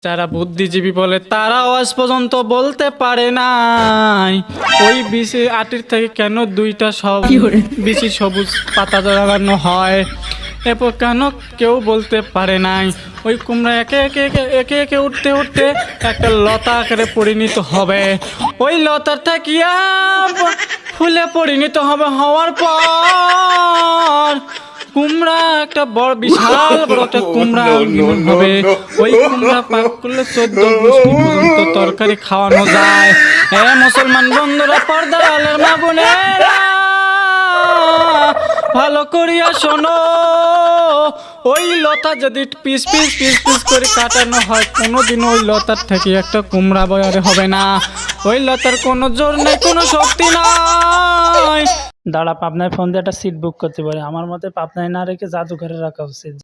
যারা বুদ্ধিজীবী বলে তারাও আজ পর্যন্ত বলতে পারে নাই ওই বিচি আটির থেকে কেন দুইটা সব বেশি সবুজ পাতা জড়ানো হয়। এরপর কেন কেউ বলতে পারে নাই ওই কুমড়া একে একে একে একে একে উঠতে উঠতে একটা লতা আকারে পরিণত হবে। ওই লতার থাকিয়া ফুলে পরিণত হবে, হওয়ার পর কুমড়া একটা বড় বিশাল বড় একটা কুমড়া হবে। ওই কুমড়া পাক করলে 14 গোষ্ঠী পর্যন্ত তরকারি খাওয়ানো যায়। মুসলমান বন্ধুরা, পর্দার আলের মা বোনেরা, ভালো করিয়া শোনো, ওই লতা যদি পিস পিস পিস পিস করে কাটানো হয় কোনোদিন ওই লতার থেকে একটা কুমড়া বয়ারে হবে না। ওই লতার কোনো জোর নেই, কোনো শক্তি নাই। দাঁড়া, পাবনায় ফোন দিয়ে একটা সিট বুক করতে পারে। আমার মতে পাবনায় না রেখে জাদুঘরে রাখা উচিত।